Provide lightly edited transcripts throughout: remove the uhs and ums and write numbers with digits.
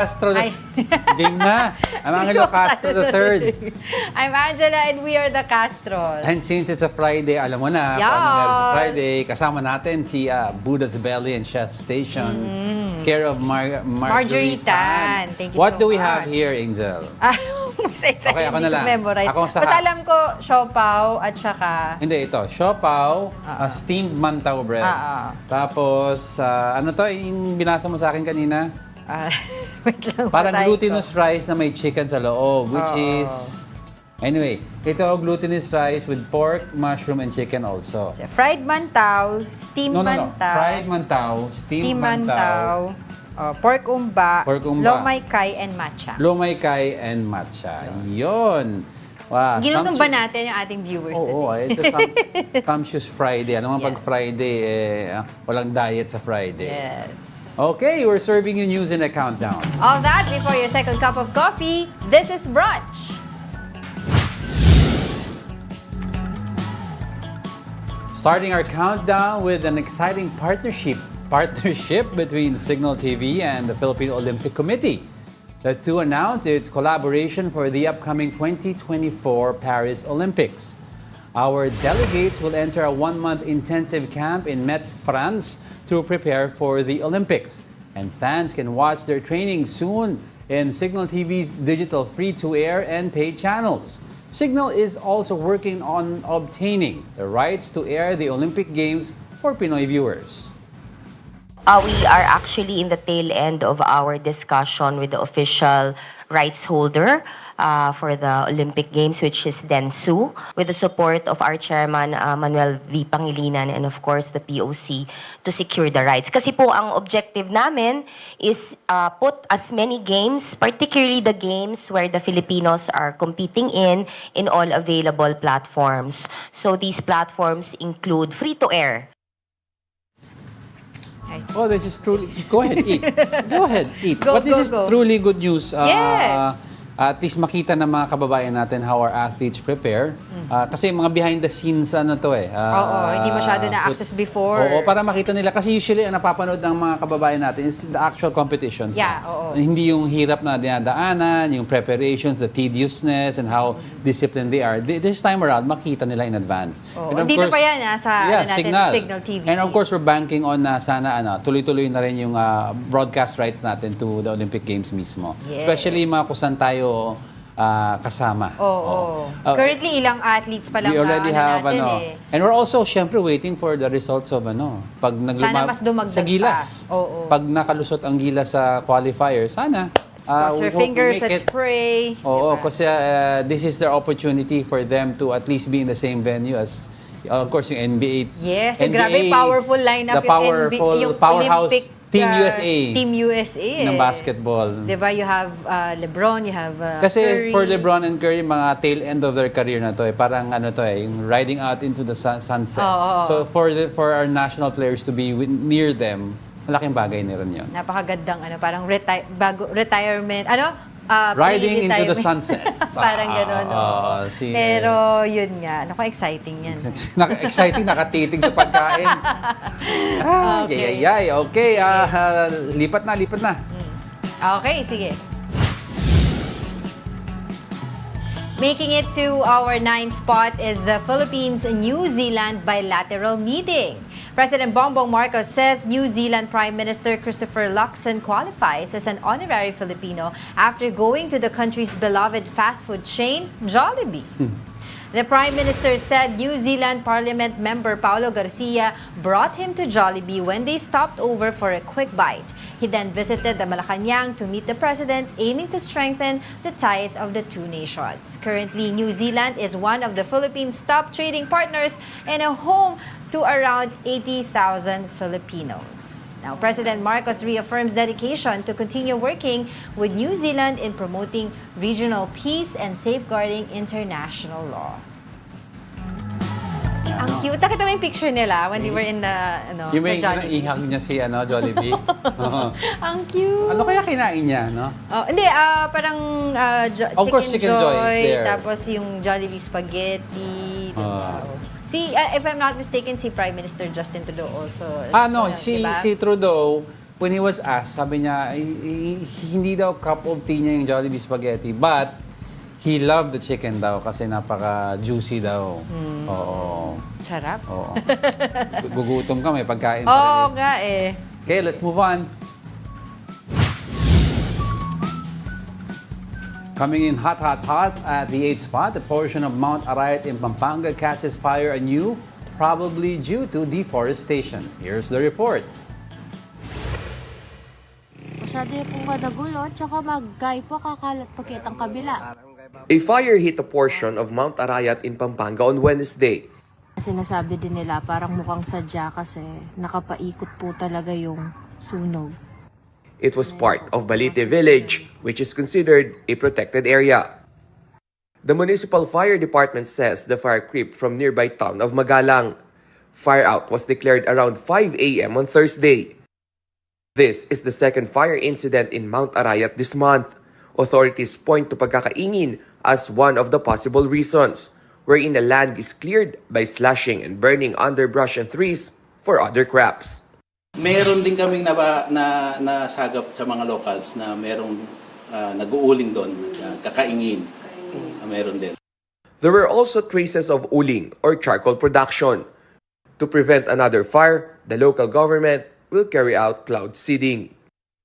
Castro Ay. Game na. I'm Angelo Castro III. I'm Angela and we are the Castros. And since it's a Friday, alam mo na, Yes. pag nangyari sa Friday, kasama natin si Buddha's Belly and Chef Station, care of Marjorie Tan. Thank you What so do we much. have here, Angel? Isa-isa, Okay, ako hindi na lang. ko memorize. Ako sa- Basta alam ko, siopaw at saka... Hindi, ito. Siopaw, steamed mantaw bread. Tapos, ano to, yung binasa mo sa akin kanina? Wait lang. Parang basahin ko. glutinous rice na may chicken sa loob, which is... Anyway, ito glutinous rice with pork, mushroom, and chicken also. Fried mantaw, steamed No. mantaw. Fried mantaw, steamed mantaw, pork umba, Pork umba. lomay kai, and matcha. lomay kai, and matcha. Yun. Wow. Ginutom ba natin yung ating viewers Oo, today? ito Sumptuous Friday. Ano nga Yes. pag Friday, walang diet sa Friday. Yes. Okay, we're serving you news in a countdown. All that before your second cup of coffee. This is Brunch. Starting our countdown with an exciting partnership between Signal TV and the Philippine Olympic Committee. The two announced its collaboration for the upcoming 2024 Paris Olympics. Our delegates will enter a one-month intensive camp in Metz, France to prepare for the Olympics. And fans can watch their training soon in Signal TV's digital free-to-air and paid channels. Signal is also working on obtaining the rights to air the Olympic Games for Pinoy viewers. We are actually in the tail end of our discussion with the official rights holder for the Olympic Games, which is Densu, with the support of our chairman, Manuel V. Pangilinan, and of course the POC, to secure the rights. Kasi po ang objective namin is put as many games, particularly the games where the Filipinos are competing in all available platforms. So these platforms include free-to-air. Oh, this is truly... Go ahead, eat. Go ahead, eat. But this is go. truly good news. Yes. At least makita ng mga kababayan natin how our athletes prepare. Kasi mga behind the scenes ano to eh. Oo, hindi masyado na-access before. Oo, para makita nila. Kasi usually ang napapanood ng mga kababayan natin is the actual competitions. Yeah, oo. Hindi yung hirap na dinadaanan, yung preparations, the tediousness, and how disciplined they are. This time around, makita nila in advance. Oo, And of dito course, pa yan sa Signal TV. And of course, we're banking on na sana tuloy-tuloy na rin yung broadcast rights natin to the Olympic Games mismo. Yes. Especially mga kusan tayo kasama. Oo. Currently, ilang athletes pa lang We already have natin eh. And we're also syempre waiting for the results of pag Sana mas dumagdag sa gilas. pa. Oo. Pag nakalusot ang gilas sa qualifier, sana Cross your we fingers, make let's pray. Oo, Diba? kasi this is their opportunity for them to at least be in the same venue as of course yung NBA. Yes, NBA, grabe powerful lineup the powerful yung powerhouse Olympic, Team USA. Team USA. Ng basketball. Diba, you have LeBron, you have Kasi Curry. for LeBron and Curry, mga tail end of their career na to eh. Parang yung riding out into the sunset. So for our national players to be near them, malaking bagay na rin yun. Napakagandang parang retirement, Riding into the pre-retirement. sunset. Parang gano'n. Pero yun nga, exciting yan. Exciting, nakatitig sa pagkain. Okay. Okay, lipat na. Okay, sige. Making it to our 9th spot is the Philippines-New Zealand bilateral meeting. President Bongbong Marcos says New Zealand Prime Minister Christopher Luxon qualifies as an honorary Filipino after going to the country's beloved fast food chain, Jollibee. The Prime Minister said New Zealand Parliament member Paulo Garcia brought him to Jollibee when they stopped over for a quick bite. He then visited the Malacanang to meet the President, aiming to strengthen the ties of the two nations. Currently, New Zealand is one of the Philippines' top trading partners and a home to around 80,000 Filipinos. Now, President Marcos reaffirms dedication to continue working with New Zealand in promoting regional peace and safeguarding international law. Ang cute. Nakita mo yung picture nila when they were in the, Yung may sa Jollibee. ihang niya si Jollibee. Ang cute. Ano kaya kinain niya, no? Hindi, parang Of course, Chicken Joy is there. Tapos yung Jollibee spaghetti. Diba? If I'm not mistaken, si Prime Minister Justin Trudeau also. No, si Trudeau, when he was asked, sabi niya, hindi daw cup of tea niya yung Jollibee spaghetti, but he loved the chicken daw kasi napaka-juicy daw. Oo. Sarap. Oo. Gugutom ka, may pagkain pa Oo rin. nga eh. Okay, let's move on. Coming in hot at the 8th spot, a portion of Mount Arayat in Pampanga catches fire anew, probably due to deforestation. Here's the report. Masyado yung pong kadagulo, tsaka maggay po kakalat pakit ang kabila. A fire hit a portion of Mount Arayat in Pampanga on Wednesday. Sinasabi din nila parang mukhang sadya kasi nakapaikot po talaga yung sunog. It was part of Balite Village, which is considered a protected area. The Municipal Fire Department says the fire crept from nearby town of Magalang. Fire out was declared around 5 a.m. on Thursday. This is the second fire incident in Mount Arayat this month. Authorities point to pagkakaingin as one of the possible reasons, wherein the land is cleared by slashing and burning underbrush and trees for other crops. Meron din kaming nasagap sa mga locals na merong nag-uuling doon, kakaingin. Meron din. There were also traces of uling or charcoal production. To prevent another fire, the local government will carry out cloud seeding.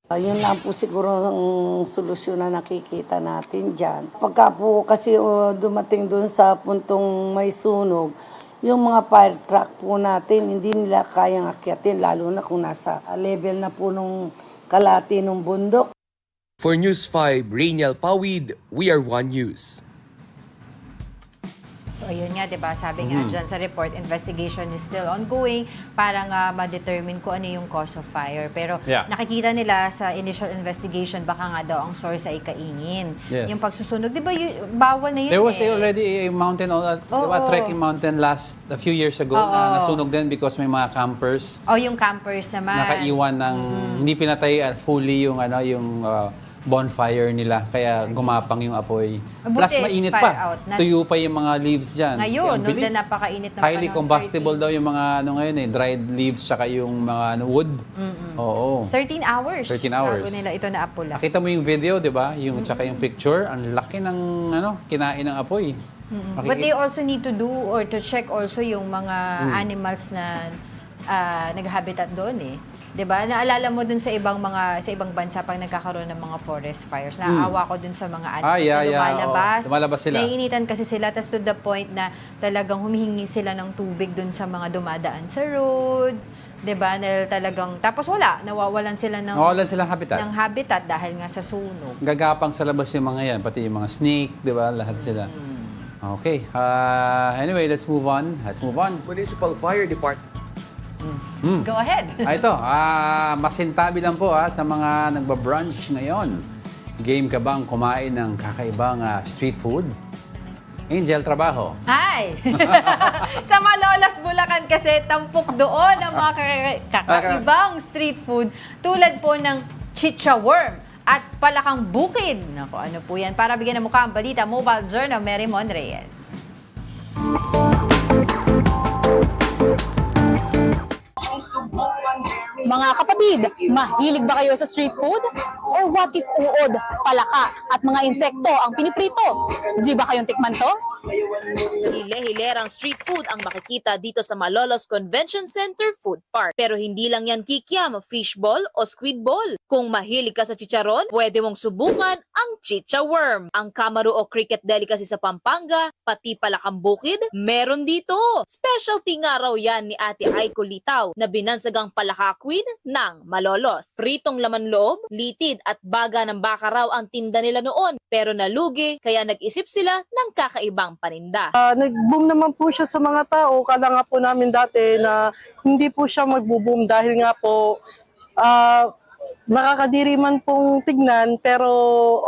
Yun lang po siguro ang solusyon na nakikita natin dyan. Pagka po kasi dumating dun sa puntong may sunog, yung mga fire truck po natin, hindi nila kayang akyatin, lalo na kung nasa level na po nung kalati ng bundok. For News 5, Rainiel Pawid, We Are One News. So ayun nga, 'di ba? Sabi nga dyan sa report, investigation is still ongoing para nga ma-determine kung ano yung cause of fire. Pero nakikita nila sa initial investigation, baka nga daw ang source ay kaingin. Yes. Yung pagsusunog, 'di ba? Bawal na yun. There was already a mountain, trekking mountain a few years ago na nasunog din because may mga campers. Yung campers naman. Nakaiwan ng hindi pinatay fully yung bonfire nila, kaya gumapang yung apoy. Plus mainit pa. Tuyo pa yung mga leaves dyan. Ngayon, nung napakainit na highly combustible daw yung mga dried leaves tsaka yung mga wood. Oo. 13 hours. 13 hours. Bago nila ito naapula. Nakita mo yung video, di ba? Yung tsaka yung picture, ang laki ng kinain ng apoy. But they also need to do or to check also yung mga animals na nag-habitat doon eh. 'Di ba? Naalala mo dun sa ibang bansa pag nagkakaroon ng mga forest fires. Naaawa ko dun sa mga animals na lumalabas. Lumalabas sila. Naiinitan kasi sila tas to the point na talagang humihingi sila ng tubig dun sa mga dumadaan sa roads. 'Di ba? Talagang tapos nawawalan sila ng habitat dahil nga sa sunog. Gagapang sa labas yung mga yan, pati yung mga snake, 'di ba? Lahat sila. Okay. Anyway, let's move on. Municipal Fire Department. Go ahead. Ito, masintabi lang po sa mga nagba-brunch ngayon. Game ka bang kumain ng kakaibang street food? Angel, trabaho. Hi! Sa Malolos, Bulacan kasi tampok doon ang mga kakaibang street food tulad po ng chicha worm at palakang bukid. Naku, ano po yan? Para bigyan ng mukha ang balita, Mobile Journal, Mary Mon Reyes. Mga kapatid, mahilig ba kayo sa street food? Or what if uod, palaka at mga insekto ang piniprito? Di ba kayong tikman to? Hile-hilerang street food ang makikita dito sa Malolos Convention Center Food Park. Pero hindi lang yan kikiam, fishball o squid ball. Kung mahilig ka sa chicharon, pwede mong subukan ang chicha worm. Ang kamaru o cricket delicacy sa Pampanga, pati palakang bukid, meron dito. Specialty nga raw yan ni Ate Aiko Litaw na binansagang palaka queen ng Malolos. Pritong laman loob, litid at baga ng baka raw ang tinda nila noon. Pero nalugi, kaya nag-isip sila ng kakaibang paninda. Nag-boom naman po siya sa mga tao. Kala nga po namin dati na hindi po siya mag-boom dahil nga po Nakakadiri man pong tignan, pero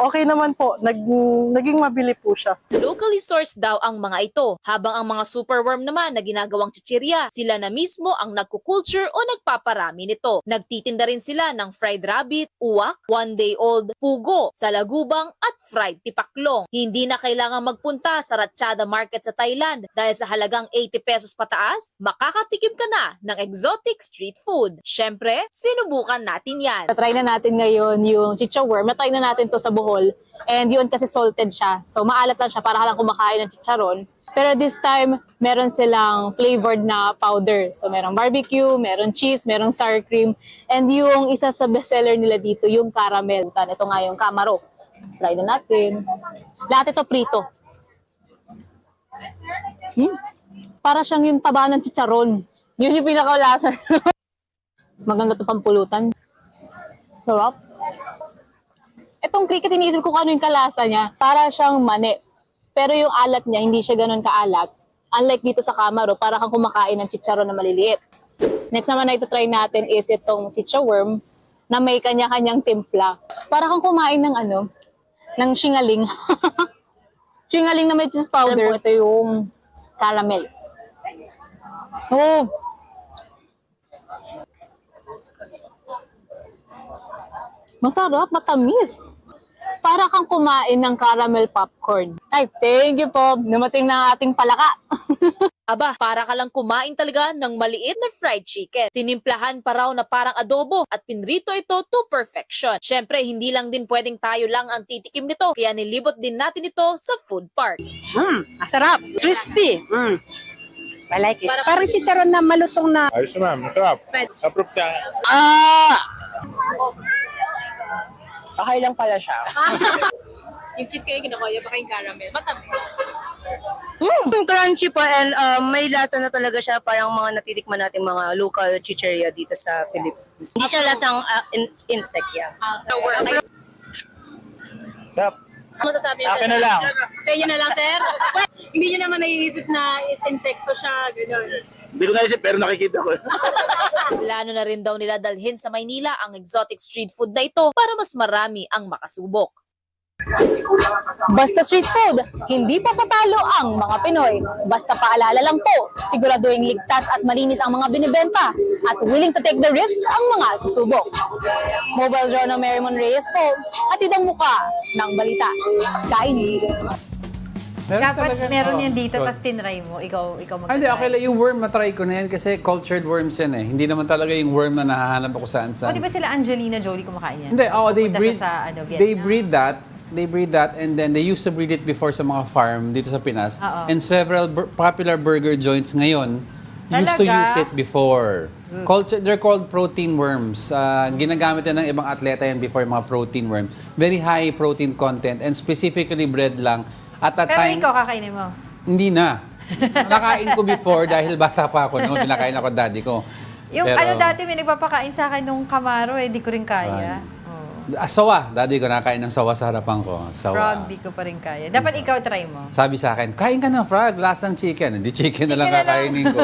okay naman po. Naging mabili po siya. Locally sourced daw ang mga ito, habang ang mga superworm naman na ginagawang chichirya, sila na mismo ang nagkukulture o nagpaparami nito. Nagtitinda rin sila ng fried rabbit, uwak, one-day-old, pugo, salagubang at fried tipaklong. Hindi na kailangang magpunta sa Ratchada Market sa Thailand dahil sa halagang 80 pesos pataas, makakatikim ka na ng exotic street food. Syempre, sinubukan natin yan. Try na natin ngayon yung chicha worm. Na-try na natin to sa Bohol. And yun kasi salted siya. So maalat lang siya para ka lang kumakain ng chicharon. Pero this time, meron silang flavored na powder. So merong barbecue, meron cheese, merong sour cream. And yung isa sa bestseller nila dito, yung caramel. Ito nga yung camaro. Try na natin. Lahat ito prito. Para siyang yung taba ng chicharon. Yun yung pinakaulasa. Maganda to pampulutan. Sarap. Itong cricket, iniisip ko kung ano yung kalasa niya. Para siyang mani. Pero yung alat niya, hindi siya ganun kaalat. Unlike dito sa Camaro, para kang kumakain ng chicharon na maliliit. Next naman na ito-try natin is itong chicha worm na may kanya-kanyang timpla. Para kang kumain ng ng shingaling. Shingaling na may cheese powder. Ito yung caramel. Oh! Masarap, matamis. Para kang kumain ng caramel popcorn. Ay, thank you po. Dumating na ang ating palaka. Aba, para ka lang kumain talaga ng maliit na fried chicken. Tinimplahan pa raw na parang adobo at pinrito ito to perfection. Syempre, hindi lang din pwedeng tayo lang ang titikim nito, kaya nilibot din natin ito sa food park. Masarap. Crispy. I like it. Parang chicharon na malutong na. Ayos naman, masarap. Approve sa... Okay lang pala siya. Yung cheese kayo kinakaya, baka yung caramel. Matamis. Crunchy po and may lasa na talaga siya parang mga natitikman nating mga local chicheria dito sa Philippines. Hindi siya lasang insect, yeah. Sarap. Ano masasabi niyo? Akin na lang. Sa inyo na lang, sir? Hindi niyo naman naiisip na insekto siya, gano'n. Hindi ko naisip pero nakikita ko. Plano na rin daw nila dalhin sa Maynila ang exotic street food na ito para mas marami ang makasubok. Basta street food, hindi pa papalo ang mga Pinoy. Basta paalala lang po, siguraduhin ligtas at malinis ang mga binibenta at willing to take the risk ang mga susubok. Mobile Journal Merrimon Reyes po, at idang muka ng balita. Kain. Dapat meron yan dito, Oh. tapos tinry mo. Ikaw mag-try. Hindi, okay lang. Yung worm, matry ko na yan kasi cultured worms yan eh. Hindi naman talaga yung worm na nahahanap ako saan-saan. O, di ba sila Angelina Jolie kumakain yan? Hindi, they Pupunta breed, siya sa, Vietnam. they breed that and then they used to breed it before sa mga farm dito sa Pinas. Oo. And several popular burger joints ngayon used to Talaga? use it before. They're called protein worms. Ginagamit yan ng ibang atleta yan before, yung mga protein worms. Very high protein content and specifically bred lang. At that Pero time, ikaw kakainin mo. hindi na. Nakain ko before dahil bata pa ako. Noon, pinakain ako daddy ko. Yung Pero- dati may nagpapakain sa akin nung Camaro, di ko rin kaya. Sawa. Daddy ko nakain ng sawa sa harapan ko. Sawa. Frog, di ko pa rin kaya. Dapat ikaw try mo. Sabi sa akin, kain ka ng frog, lasang chicken. Hindi chicken na lang Chicken na lang. kakainin ko.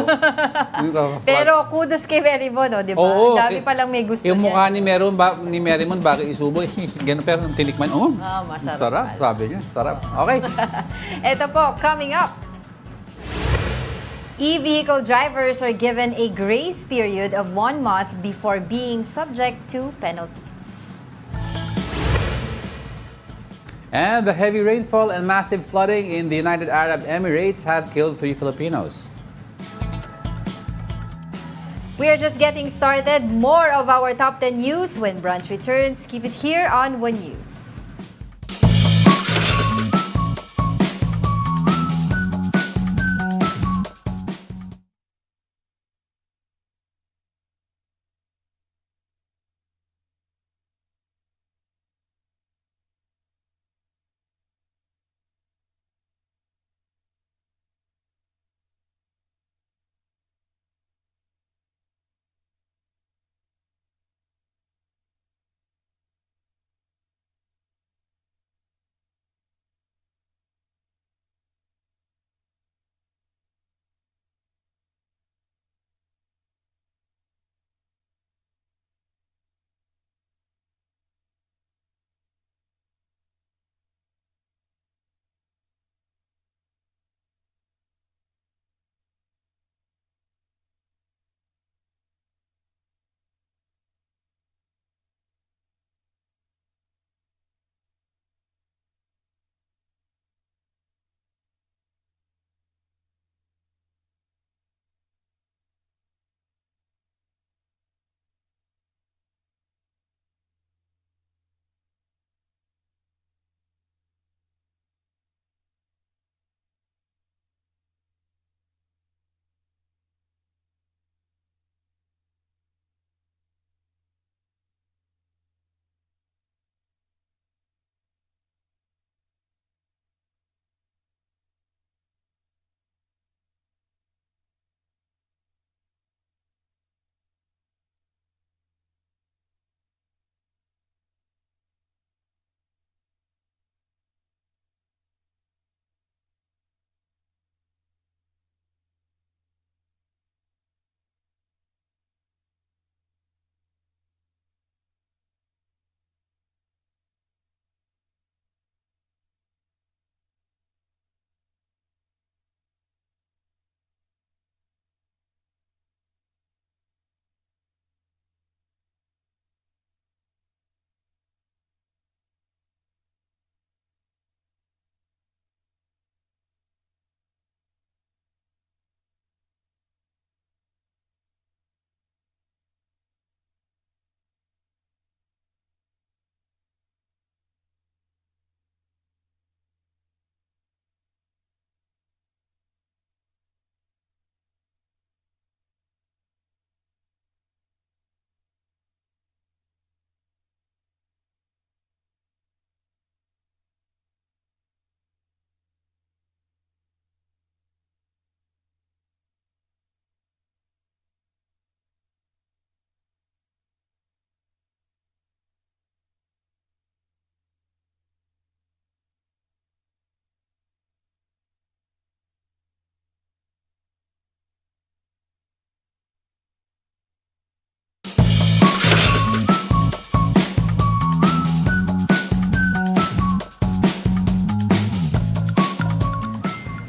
Pero kudos kay Merrimon, no, di ba? Oo, Dami okay. palang may gusto Yung mukha niyan. ni Merrimon bago isubo, ganun, pero nung tinikman, masarap sarap. pala. Sabi niya, sarap. Okay. Ito po, coming up. E-vehicle drivers are given a grace period of 1 month before being subject to penalties. And the heavy rainfall and massive flooding in the United Arab Emirates have killed 3 Filipinos. We are just getting started. More of our top 10 news when Brunch returns. Keep it here on One News.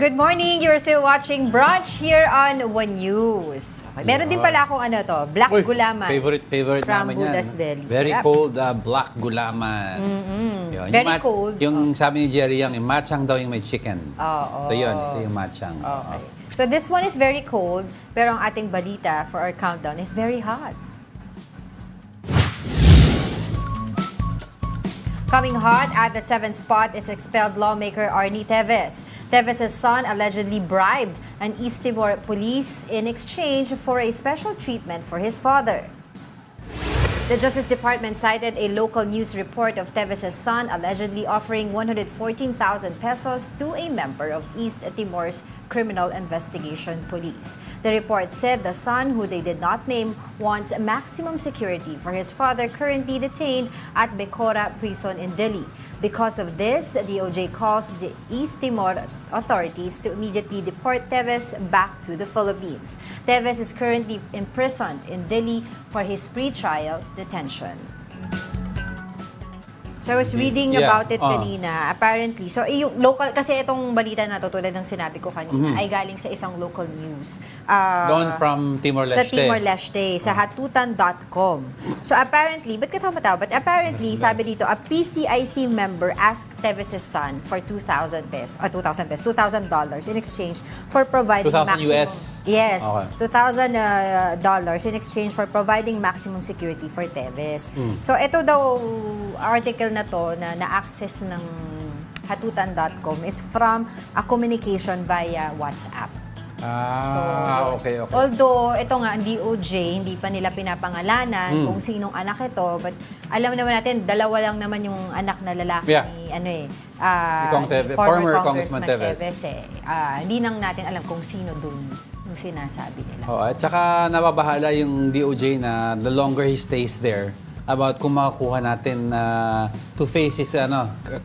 Good morning! You're still watching Brunch here on One News. Okay, meron din pala akong black gulaman. Favorite from namin yan. Buddha's Belly. Very Sarap. cold black gulaman. Yun. Very cold. Yung sabi ni Jerry Young, yung matchang daw yung may chicken. Oo. Ito yun, ito yung matchang. Okay. So this one is very cold, pero ang ating balita for our countdown is very hot. Coming hot at the 7th spot is expelled lawmaker Teves. Teves' son allegedly bribed an East Timor police in exchange for a special treatment for his father. The Justice Department cited a local news report of Teves' son allegedly offering 114,000 pesos to a member of East Timor's Criminal Investigation Police. The report said the son, who they did not name, wants maximum security for his father currently detained at Becora Prison in Delhi. Because of this, DOJ calls the East Timor authorities to immediately deport Teves back to the Philippines. Teves is currently imprisoned in Delhi for his pre-trial detention. So I was reading about it kanina. Apparently, so yung local, kasi itong balita na to, tulad ng sinabi ko kanina, ay galing sa isang local news. Doon from Timor-Leste. Sa Timor-Leste, sa hatutan.com. So apparently, ba't ka tama-tama? But apparently, sabi dito, a PCIC member asked Teves' son for $2,000 in exchange for providing 2,000 maximum... US? Yes, Okay. $2,000 in exchange for providing maximum security for Teves. So ito daw, article na to na na-access ng hatutan.com is from a communication via WhatsApp. Okay. Although, ito nga, ang DOJ, hindi pa nila pinapangalanan kung sinong anak ito. But alam naman natin, dalawa lang naman yung anak na lalaki ni former Congressman Teves. Hindi nang natin alam kung sino dun yung sinasabi nila. At saka nababahala yung DOJ na the longer he stays there, about kung makakuha natin to face his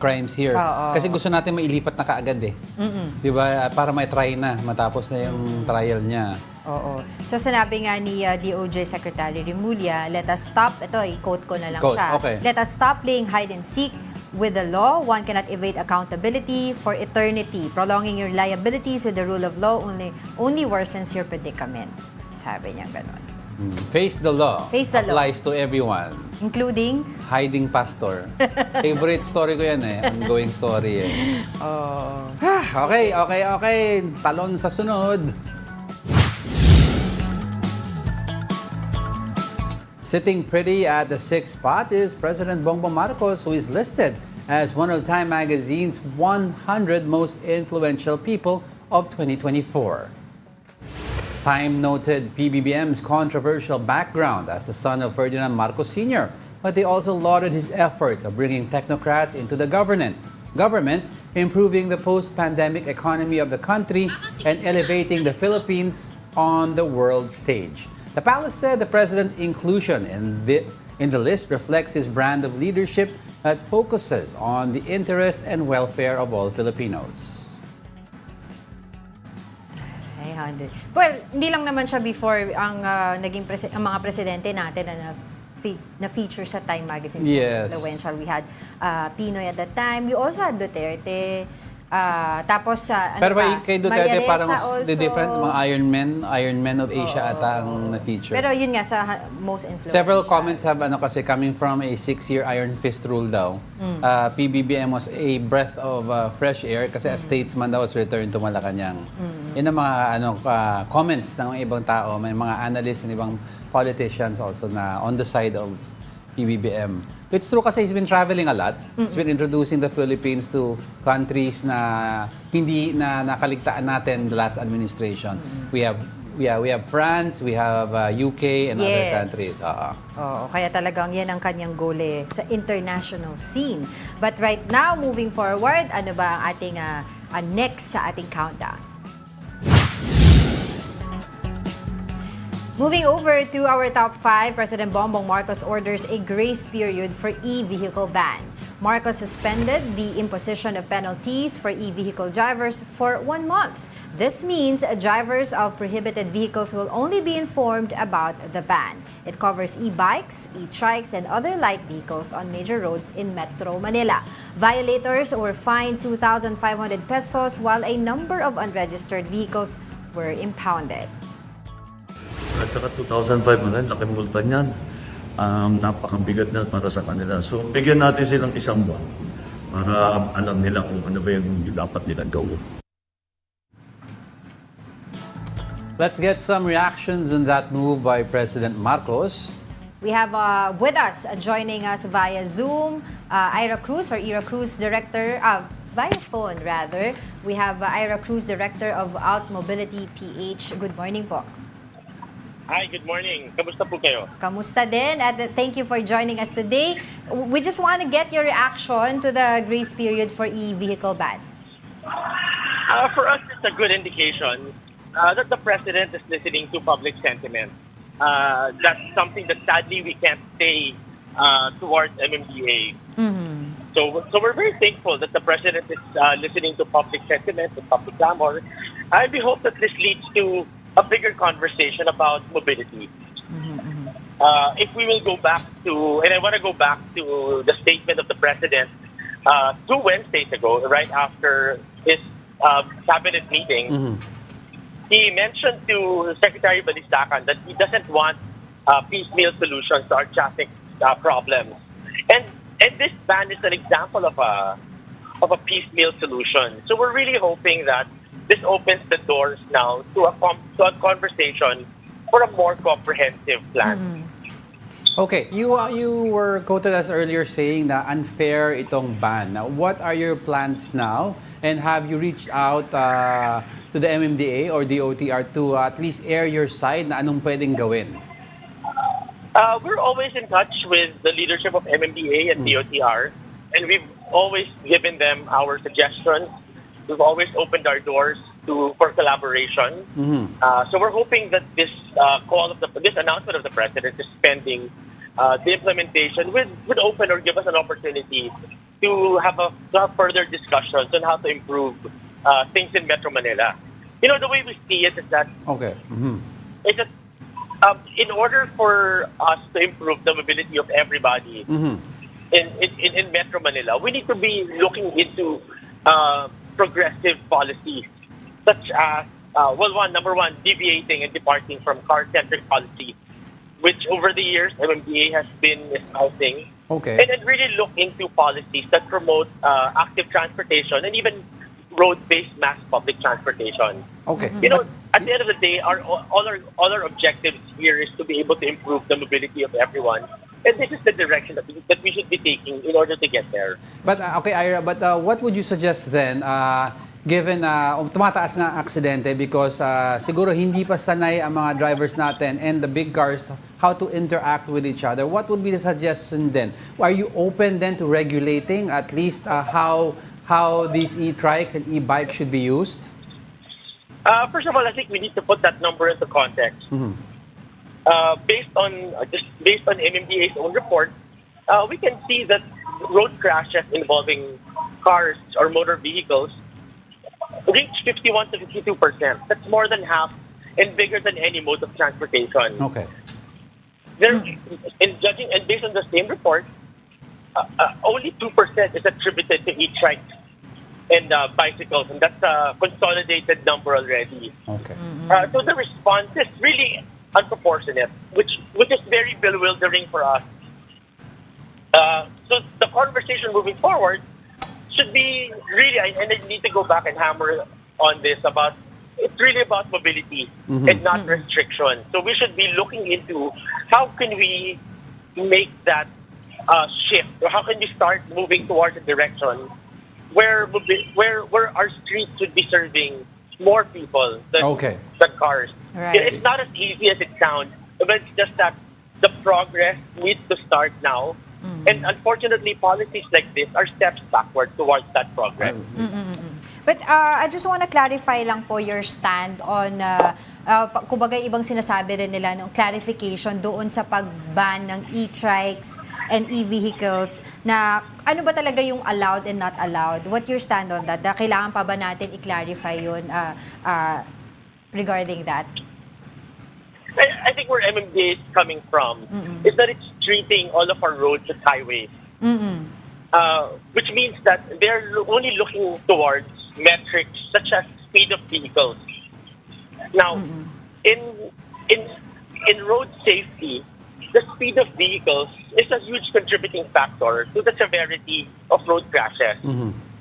crimes here. Kasi gusto natin mailipat na kaagad eh. Di ba? Para may try na, matapos na yung trial niya. Oo. So sinabi nga ni DOJ Secretary Remulla, let us stop, ito i-quote ko na lang siya. Okay. Let us stop playing hide and seek with the law. One cannot evade accountability for eternity. Prolonging your liabilities with the rule of law only worsens your predicament. Sabi niya gano'n. Face the law. Face the law. Applies to everyone. Including? Hiding pastor. Favorite story ko yan eh. Ongoing story eh. Okay. Talon sa sunod. Sitting pretty at the 6th spot is President Bongbong Marcos, who is listed as one of Time Magazine's 100 most influential people of 2024. Time noted PBBM's controversial background as the son of Ferdinand Marcos Sr., but they also lauded his efforts of bringing technocrats into the government, improving the post-pandemic economy of the country, and elevating the Philippines on the world stage. The palace said the president's inclusion in the list reflects his brand of leadership that focuses on the interest and welfare of all Filipinos. Well, hindi lang naman siya before ang naging ang mga presidente natin na feature sa Time Magazine's most influential. We had Pinoy at that time. We also had Duterte. Tapos pero kay Duterte parang also, different mga Iron Men of Asia ata ang na-feature. Pero yun nga sa most influential. Several comments have kasi coming from a 6-year Iron Fist rule daw. PBBM was a breath of fresh air kasi a statesman daw was returned to Malacanang. Yun ang mga comments ng ibang tao, may mga analysts and ibang politicians also na on the side of PBBM. It's true kasi he's been traveling a lot. He's been introducing the Philippines to countries na hindi na nakaligtaan natin the last administration. We have France, we have UK and other countries. Kaya talagang yan ang kanyang goal sa international scene. But right now, moving forward, ano ba ang ating next sa ating countdown? Moving over to our top 5, President Bongbong Marcos orders a grace period for e-vehicle ban. Marcos suspended the imposition of penalties for e-vehicle drivers for 1 month. This means drivers of prohibited vehicles will only be informed about the ban. It covers e-bikes, e-trikes, and other light vehicles on major roads in Metro Manila. Violators were fined 2,500 pesos while a number of unregistered vehicles were impounded. At saka 2,500, laking multa niyan. Napakabigat na para sa kanila. So, bigyan natin silang isang buwan para alam nila kung ano ba yung dapat nila gawin. Let's get some reactions on that move by President Marcos. We have with us, joining us via Zoom, Ira Cruz, or Ira Cruz Director, via phone rather. We have Ira Cruz, Director of Alt Mobility PH. Good morning po. Hi, good morning. Kamusta po kayo? Kamusta din? At thank you for joining us today. We just want to get your reaction to the grace period for e-vehicle ban. For us, it's a good indication that the President is listening to public sentiment. That's something that sadly we can't say towards MMDA. So we're very thankful that the President is listening to public sentiment and public clamor. We hope that this leads to a bigger conversation about mobility. If we will go back to, and I want to go back to the statement of the President 2 Wednesdays ago, right after his cabinet meeting, he mentioned to Secretary Balistacan that he doesn't want piecemeal solutions to our traffic problems. And this ban is an example of a piecemeal solution. So we're really hoping that this opens the doors now to a conversation for a more comprehensive plan. Okay, you were quoted as earlier saying na unfair itong ban. Now, what are your plans now? And have you reached out to the MMDA or the OTR to at least air your side na anong pwedeng gawin? We're always in touch with the leadership of MMDA and DOTR, and we've always given them our suggestions. We've always opened our doors for collaboration. So we're hoping that this this announcement of the President is pending the implementation would open or give us an opportunity to have further discussions on how to improve things in Metro Manila. You know, the way we see it is that is that in order for us to improve the mobility of everybody in Metro Manila, we need to be looking into progressive policies, such as, number one, deviating and departing from car-centric policies, which over the years MMDA has been espousing. Okay. And then really look into policies that promote active transportation and even road-based mass public transportation. Okay. You know, at the end of the day, all our objectives here is to be able to improve the mobility of everyone. And this is the direction that we should be taking in order to get there. But okay, Ira, but what would you suggest then, given tumataas nga ang aksidente because siguro hindi pa sanay ang mga drivers natin and the big cars how to interact with each other? What would be the suggestion then? Are you open then to regulating at least how these e-trikes and e-bikes should be used? First of all, I think we need to put that number into context. Based on MMDA's own report, we can see that road crashes involving cars or motor vehicles reach 51 to 52%. That's more than half and bigger than any mode of transportation. Okay. And based on the same report, only 2% is attributed to e-trikes and bicycles, and that's a consolidated number already. Okay. So the response is really unproportionate, which is very bewildering for us. So the conversation moving forward should be really, and I need to go back and hammer on this it's really about mobility and not restriction. So we should be looking into how can we make that shift, or how can we start moving towards a direction where our streets should be serving more people than cars. Right. It's not as easy as it sounds, but it's just that the progress needs to start now. And unfortunately, policies like this are steps backward towards that progress. But I just want to clarify lang po your stand on, kumbaga ibang sinasabi rin nila, no, clarification doon sa pag-ban ng e-trikes and e-vehicles na ano ba talaga yung allowed and not allowed? What your stand on that? Kailangan pa ba natin i-clarify yun regarding that? I think where MMDA is coming from is that it's treating all of our roads as highways. Which means that they're only looking towards metrics such as speed of vehicles. Now, in road safety, the speed of vehicles is a huge contributing factor to the severity of road crashes.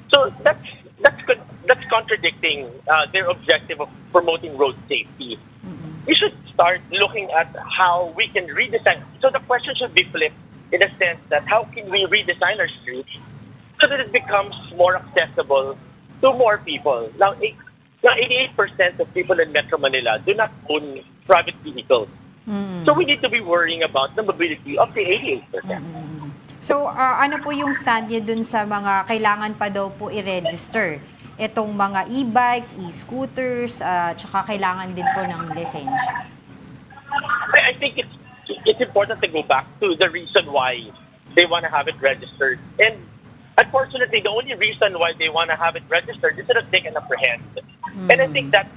So that's contradicting their objective of promoting road safety. We should start looking at how we can redesign. So the question should be flipped in the sense that how can we redesign our streets so that it becomes more accessible to more people. Now 88% of people in Metro Manila do not own private vehicles. So we need to be worrying about the mobility of the 88%. So ano po yung stand niyo dun sa mga kailangan pa daw po i-register? Itong mga e-bikes, e-scooters, tsaka kailangan din po ng lisensya. I think it's important to go back to the reason why they want to have it registered. And unfortunately, the only reason why they want to have it registered is so that they can apprehend. And I think that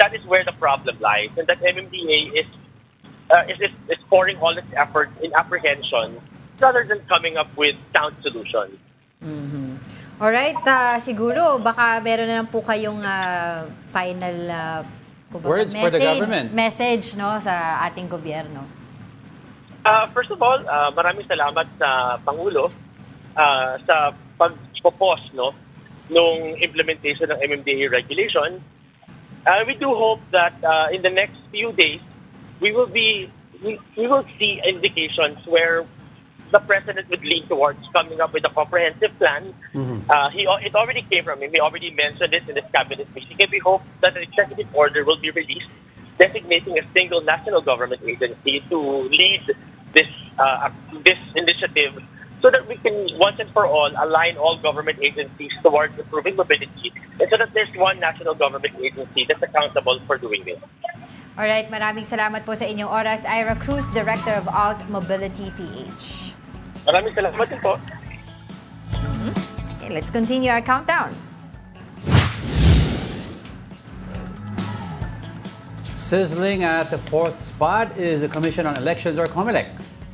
is where the problem lies, and that MMDA is pouring all its effort in apprehension rather than coming up with sound solutions. Alright, siguro baka meron na lang po kayong final words for the government. Message, no, sa ating gobyerno. First of all, maraming salamat sa Pangulo sa pag-propose, no, nung implementation ng MMDA regulation. We do hope that in the next few days we will see indications where the President would lean towards coming up with a comprehensive plan. It already came from him. He already mentioned it in his cabinet meeting. And we hope that an executive order will be released designating a single national government agency to lead this initiative so that we can once and for all align all government agencies towards improving mobility and so that there's one national government agency that's accountable for doing this. Alright, maraming salamat po sa inyong oras. Ira Cruz, Director of Alt Mobility PH. Maraming salamat din po. Okay, let's continue our countdown. Sizzling at the fourth spot is the Commission on Elections, or COMELEC.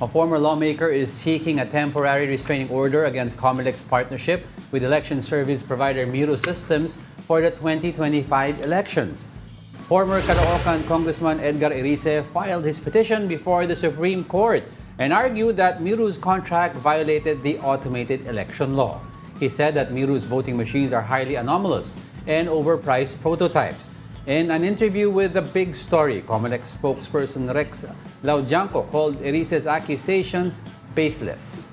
A former lawmaker is seeking a temporary restraining order against COMELEC's partnership with election service provider Miro Systems for the 2025 elections. Former Caloocan Congressman Edgar Erice filed his petition before the Supreme Court and argued that Miro's contract violated the automated election law. He said that Miro's voting machines are highly anomalous and overpriced prototypes. In an interview with The Big Story, COMELEC spokesperson Rex Laudianco called Erice's accusations baseless.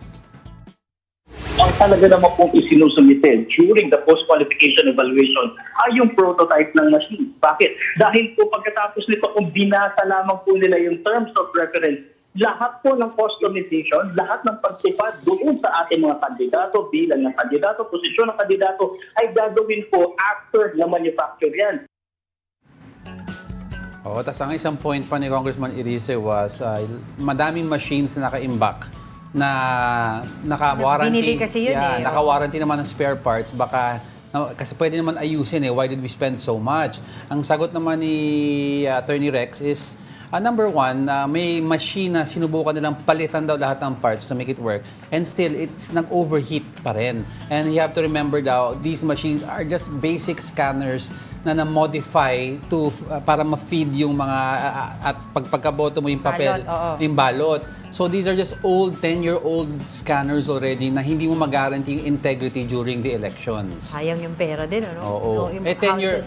Ang talaga naman pong isinusumite during the post-qualification evaluation ay yung prototype ng machine. Bakit? Dahil po pagkatapos nito, kung binasa lamang po nila yung terms of reference, lahat po ng customization, lahat ng pagtipad doon sa ating mga kandidato, bilang ng kandidato, posisyon ng kandidato, ay gagawin po after na manufacture yan. Tas ang isang point pa ni Congressman Erice was madaming machines na naka-imbak na naka-warranty. Binili kasi yun naka-warranty naman ng spare parts. Baka, kasi pwede naman ayusin why did we spend so much? Ang sagot naman ni Attorney Rex is, number one, may machine na sinubukan nilang palitan daw lahat ng parts to make it work. And still, it's nag-overheat pa rin. And you have to remember daw, these machines are just basic scanners na na-modify para ma-feed yung mga at pagkaboto mo yung papel, yung balot. So these are just old, 10-year-old scanners already na hindi mo mag-guarantee yung integrity during the elections. Sayang yung pera din, ano? Oo. Yung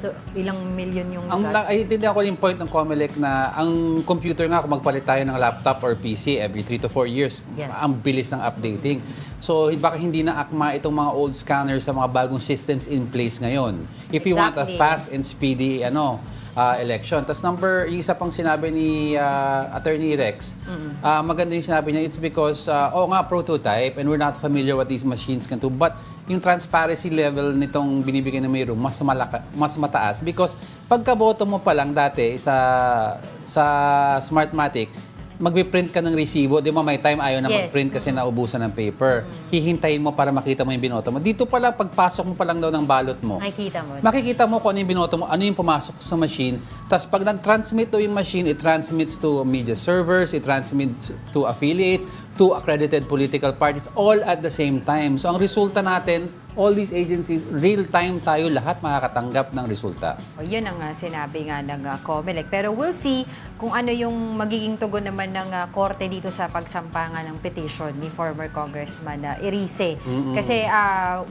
So, ilang million yung Intindihan ko yung point ng COMELEC na ang computer nga, kung magpalit tayo ng laptop or PC every 3 to 4 years, ang bilis ng updating. So baka hindi na akma itong mga old scanners sa mga bagong systems in place ngayon. If you want a fast and speedy election. Tapos yung isa pang sinabi ni Attorney Rex, maganda yung sinabi niya, it's because, prototype and we're not familiar what these machines can do. But yung transparency level nitong binibigay ng Mayroon mas mataas because pagkaboto mo pa lang dati sa Smartmatic, magpiprint ka ng resibo, di ba may time ayaw na mag-print kasi naubusan ng paper. Hihintayin mo para makita mo yung binoto mo. Dito pala, pagpasok mo pa lang daw ng balot mo, makikita mo kung ano yung binoto mo, ano yung pumasok sa machine. Tapos pag nag-transmit to yung machine, it transmits to media servers, it transmits to affiliates, to accredited political parties, all at the same time. So ang resulta natin, all these agencies, real-time tayo lahat makakatanggap ng resulta. Yun ang sinabi nga ng COMELEC. Pero we'll see kung ano yung magiging tugon naman ng korte dito sa pagsampangan ng petition ni former Congressman Erice. Kasi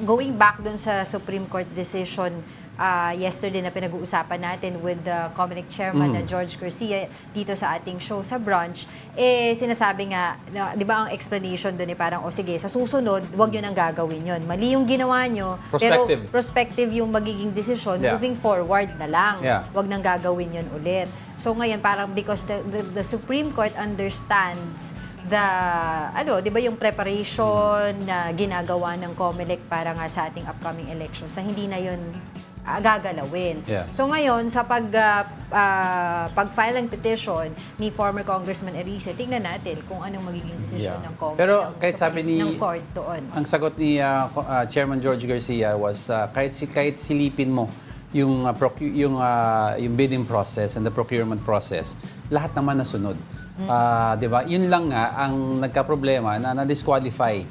going back dun sa Supreme Court decision yesterday na pinag-uusapan natin with the COMELEC chairman na George Garcia dito sa ating show sa Brunch, sinasabi nga, di ba ang explanation doon parang, sige, sa susunod, huwag nyo nang gagawin yun. Mali yung ginawa nyo, pero prospective yung magiging desisyon, moving forward na lang. Huwag nang gagawin yun ulit. So ngayon, parang because the Supreme Court understands di ba yung preparation na ginagawa ng COMELEC para nga sa ating upcoming elections, na hindi na yun gagalawin. So ngayon, sa pag-file ng petition ni former Congressman Erice, tingnan natin kung anong magiging desisyon ng COMELEC. Pero kahit sabi ng court doon. Ang sagot ni Chairman George Garcia was kahit silipin mo yung bidding process and the procurement process, lahat naman nasunod. Di ba? Yun lang nga ang nagka-problema na disqualify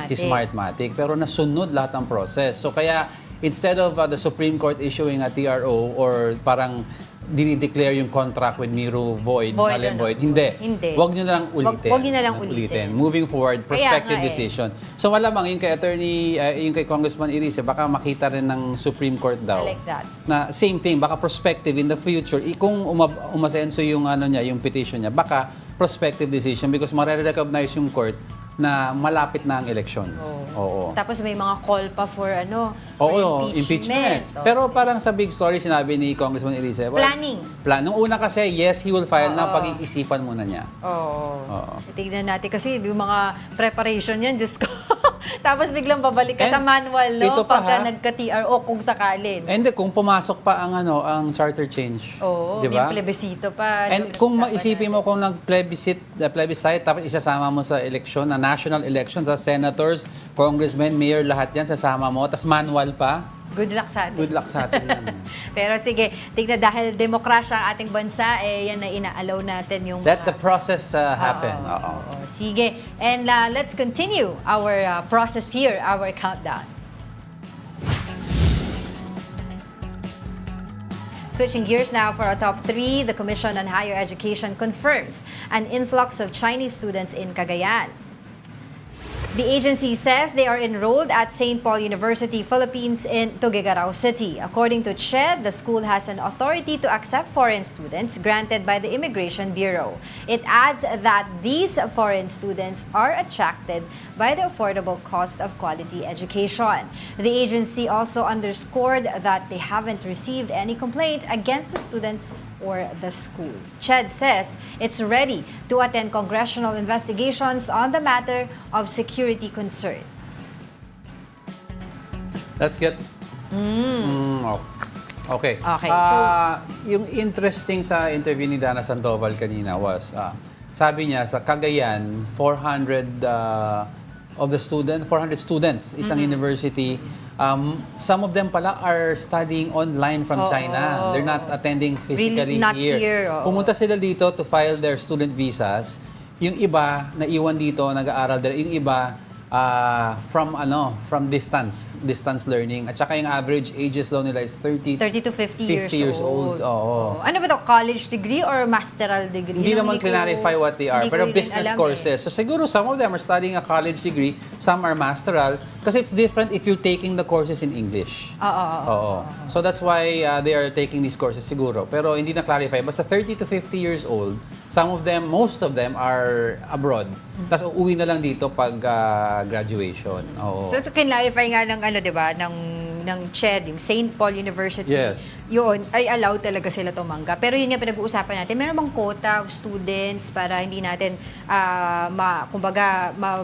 si Smartmatic. Pero nasunod lahat ng process. So kaya instead of the Supreme Court issuing a TRO or parang dinideclare yung contract with Miro void, null and void. Hindi. Huwag nyo na lang ulitin. Huwag nyo na lang ulitin. Moving forward, prospective decision. So malamang yung kay Congressman Erice, baka makita rin ng Supreme Court daw. I like that. Na same thing, baka prospective in the future. Kung umasenso yung yung petition niya, baka prospective decision because ma-recognize yung court na malapit na ang elections. Oo. Tapos may mga call pa for impeachment. Pero parang sa big story, sinabi ni Congressman Erice, Nung una kasi, yes, he will file na pag-iisipan muna niya. Tignan natin kasi yung mga preparation yan, Diyos ko. Tapos biglang babalik ka sa manual, no? Pagka nagka-TRO kung sakali. And kung pumasok pa ang charter change. Diba? May plebisito pa. And kung maisipin mo kung plebiscite, tapos isasama mo sa eleksyon, na national elections, sa senators, congressmen, mayor, lahat yan, sasama mo, tapos manual pa. Good luck sa atin. Good luck sa atin. Pero sige, tignan, dahil demokrasya ang ating bansa, yan na ina-allow natin yung... Let the process happen. Sige. And let's continue our process here, our countdown. Switching gears now for our top 3, the Commission on Higher Education confirms an influx of Chinese students in Cagayan. The agency says they are enrolled at St. Paul University, Philippines in Tuguegarao City. According to CHED, the school has an authority to accept foreign students granted by the Immigration Bureau. It adds that these foreign students are attracted by the affordable cost of quality education. The agency also underscored that they haven't received any complaint against the students or the school. CHED says it's ready to attend congressional investigations on the matter of security concerns. Let's get... Okay. So, yung interesting sa interview ni Dana Sandoval kanina was, sabi niya sa Cagayan, 400 students, isang university. Some of them pala are studying online from China. They're not attending physically really not here. Pumunta sila dito to file their student visas. Yung iba, naiwan dito, nag-aaral dito. Yung iba, from distance learning. At saka yung average ages daw nila is 30 to 50 years old. Ano ba to? College degree or masteral degree? Hindi naman clarify what they are, pero business courses. So siguro some of them are studying a college degree, some are masteral, kasi it's different if you're taking the courses in English. So that's why they are taking these courses siguro. Pero hindi na clarify. Basta 30 to 50 years old, most of them are abroad. Tapos uuwi na lang dito pag graduation. So, clarify nga ng di ba, ng ng CHED, yung St. Paul University, Yes. yun, ay allowed talaga sila tumanggap. Pero yun nga pinag-uusapan natin, meron bang quota of students para hindi natin,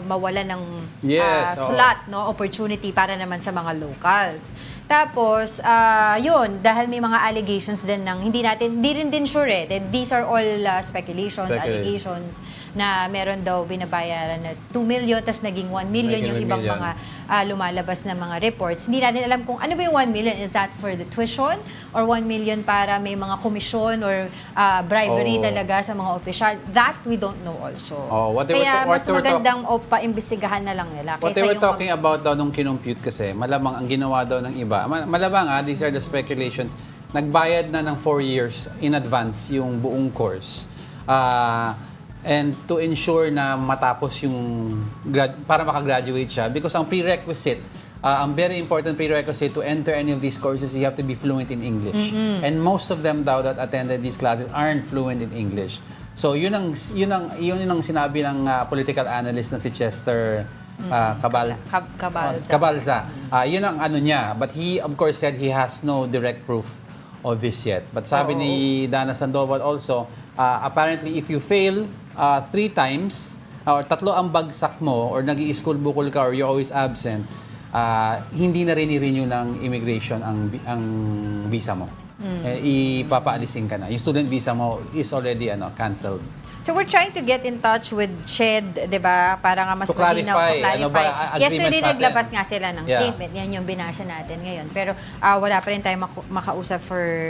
mawala ng Yes, oo. slot, no, opportunity para naman sa mga locals. Tapos, yun, dahil may mga allegations din ng hindi rin din sure these are all speculations, allegations, na meron daw binabayaran na 2 million, tas naging 1 million yung ibang mga lumalabas na mga reports. Hindi natin alam kung ano ba yung 1 million. Is that for the tuition? Or 1 million para may mga komisyon or bribery talaga sa mga opisyal? That we don't know also. Kaya mas magandang paimbestigahan na lang nila. What they were talking about daw nung kinompute kasi, malamang ang ginawa daw ng iba, malamang these are the speculations, nagbayad na ng 4 years in advance yung buong course. And to ensure na matapos yung, para makagraduate siya. Because ang prerequisite, ang very important prerequisite to enter any of these courses, you have to be fluent in English. And most of them daw that attended these classes aren't fluent in English. So yun ang sinabi ng political analyst na si Chester Cabalza. Yun ang ano niya. But he, of course, said he has no direct proof of this yet. But sabi ni Dana Sandoval also, apparently if you fail 3 times, or 3 ang bagsak mo, or nag-i-school bukol ka, or you're always absent, hindi na rin-renew ng immigration ang visa mo. Ipapaalisin ka na. Yung student visa mo is already canceled. So we're trying to get in touch with CHED, 'di ba? Para nga mas malinaw, clarify. Yesterday naglabas nga sila ng statement. Yan yung binasa natin ngayon. Pero wala pa rin tayong makausap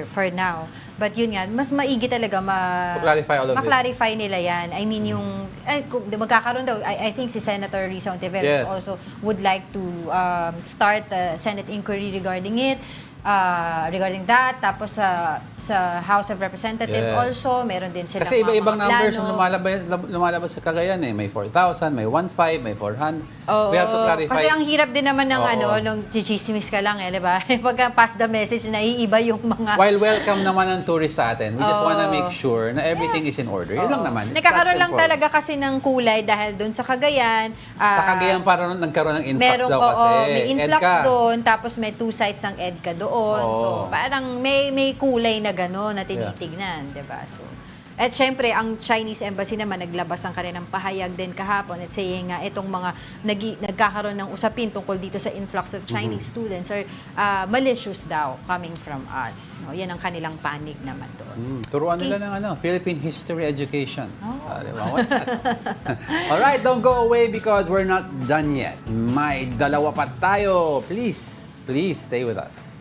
for now. But yun nga, mas maigi talaga clarify all of ma-clarify nila yan. I mean, yung magkakaroon daw, I think si Senator Risa Teves also would like to start a Senate inquiry regarding it. Regarding that, tapos sa House of Representatives also, meron din silang kasi iba-ibang mga numbers plano. yung lumalabas sa Cagayan May 4,000, may 1,500, may 400. We have to clarify. Kasi ang hirap din naman ng nung chichismis ka lang di ba? Pagka pass the message, naiiba yung mga... While welcome naman ang tourist sa atin, we just wanna make sure na everything is in order. Yun lang naman. Nagkakaroon lang talaga kasi ng kulay dahil doon sa Cagayan. Sa Cagayan parang nagkaroon ng influx daw kasi. May influx doon, tapos may 2 sites ng EDCA doon. So, parang may kulay na gano'n na tinitignan, di ba? So, at syempre, ang Chinese Embassy naman naglabas ang kanilang pahayag din kahapon at saying nga itong mga nagkakaroon ng usapin tungkol dito sa influx of Chinese students are malicious daw coming from us. No, yan ang kanilang panig naman doon. Turuan nila ng Philippine history education. Diba? Alright, don't go away because we're not done yet. May dalawa pa tayo. Please stay with us.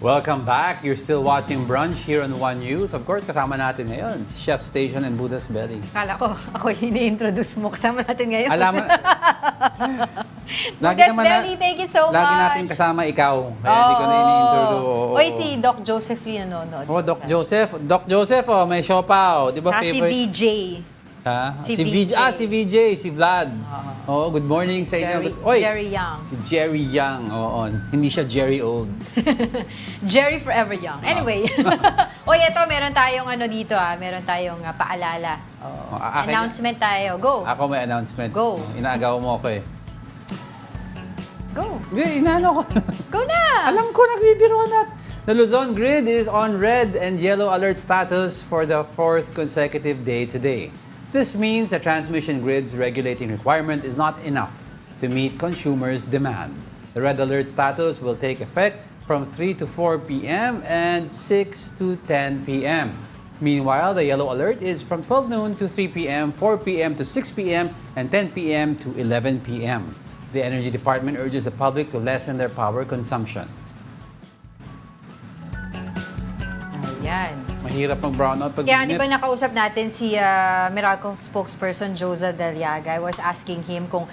Welcome back. You're still watching Brunch here on One News. Of course, kasama natin ngayon si Chef Station and Buddha's Belly. Kala ko, ako yung ini-introduce mo. Kasama natin ngayon. Alam mo, Buddha's Belly, thank you so much. Lagi natin kasama ikaw. Kaya hindi ko na ini-introduce. Oy, si Doc Joseph Lee nanonood. Doc Joseph. Doc Joseph, may siopaw. Di ba Tsaka favorite? si VJ. Ha? Si VJ. Si VJ, si Vlad. Good morning sa inyo. Jerry Young. Si Jerry Young. Oo, hindi siya Jerry Old. Jerry Forever Young. Anyway. Oy, ito, meron tayong dito meron tayong paalala. Announcement tayo. Go. Ako may announcement. Go. Inaagaw mo ako eh. Go. Inaano ko. Go na. Alam ko, nagbibiro na. The Luzon grid is on red and yellow alert status for the 4th consecutive day today. This means the transmission grid's regulating requirement is not enough to meet consumers' demand. The red alert status will take effect from 3 to 4 p.m. and 6 to 10 p.m. Meanwhile, the yellow alert is from 12 noon to 3 p.m., 4 p.m. to 6 p.m., and 10 p.m. to 11 p.m. The Energy Department urges the public to lessen their power consumption. Ayan. Mahirap mag-brownout pag Kaya di ba nakausap natin si Miracle spokesperson Josa Daliaga. I was asking him kung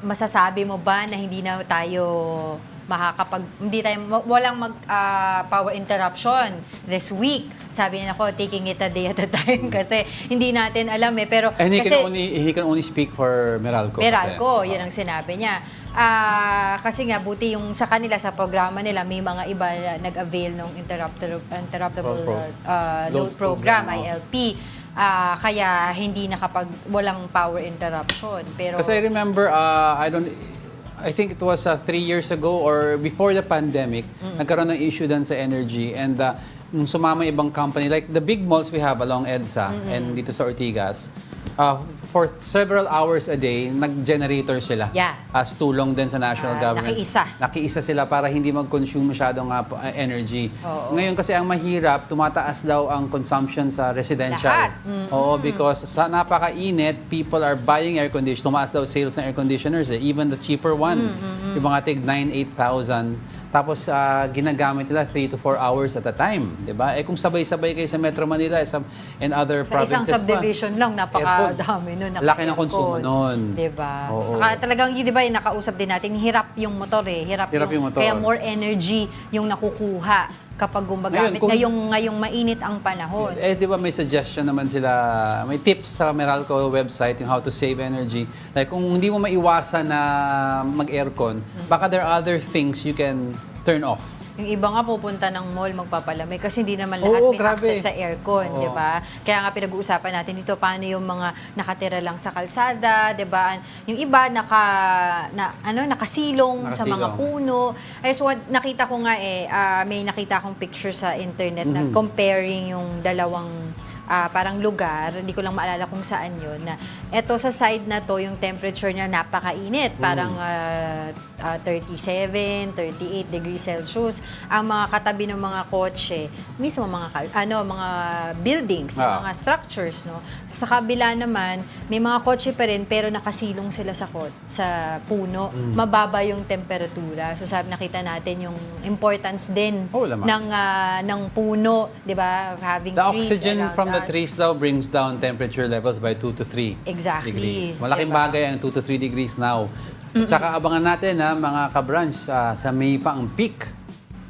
masasabi mo ba na hindi na tayo walang power interruption this week. Sabi niya ako, taking it a day at a time kasi hindi natin alam eh. Pero And kasi, he can only speak for Meralco. Meralco, yun ang sinabi niya. Kasi nga, buti yung sa kanila, sa programa nila, may mga iba na nag-avail ng interruptible load program, ILP. Kaya hindi walang power interruption. Pero kasi I remember, I think it was 3 years ago or before the pandemic, nagkaroon ng issue dan sa energy and nung sumama ibang company, like the big malls we have along EDSA and dito sa Ortigas, for several hours a day, nag-generator sila. Yeah. As tulong din sa national government. Nakiisa sila para hindi mag-consume masyadong energy. Ngayon kasi ang mahirap, tumataas daw ang consumption sa residential. Lahat. Oo, because sa napakainit, people are buying air conditioners. Tumaas daw sales ng air conditioners eh. Even the cheaper ones. Yung mga tig 9,000, 8,000. Tapos ginagamit nila 3 to 4 hours at a time. Diba? Eh kung sabay-sabay kayo sa Metro Manila and other provinces isang subdivision lang, napakadami nun. Laki ng konsumo nun. Diba? Oo. Saka talagang, di ba, nakausap din natin, hirap yung motor eh. Hirap yung motor. Kaya more energy yung nakukuha kapag gumagamit. Ngayong mainit ang panahon. Eh, di ba may suggestion naman sila, may tips sa Meralco website yung how to save energy. Like kung hindi mo maiwasan na mag-aircon, baka there are other things you can turn off. Yung iba nga pupunta ng mall magpapalamig kasi hindi naman lahat may access sa aircon, di ba? Kaya nga pinag-uusapan natin dito paano yung mga nakatira lang sa kalsada, di ba? Yung iba nakasilong sa mga puno. Nakita ko nga may nakita akong picture sa internet na comparing yung dalawang parang lugar, hindi ko lang maalala kung saan yun, na eto sa side na to, yung temperature niya napakainit, parang 37, 38 degrees Celsius. Ang mga katabi ng mga kotse, mismo mga buildings, mga structures, no. Sa kabila naman, may mga kotse pa rin pero nakasilong sila sa puno. Mababa yung temperatura. So nakita natin yung importance din ng puno, 'di ba? Having the trees oxygen from the us. trees daw brings down temperature levels by 2 to 3 Exactly. degrees. Malaking bagay ang 2 to 3 degrees now. Tsaka abangan natin mga ka-brunch, sa May pa ang peak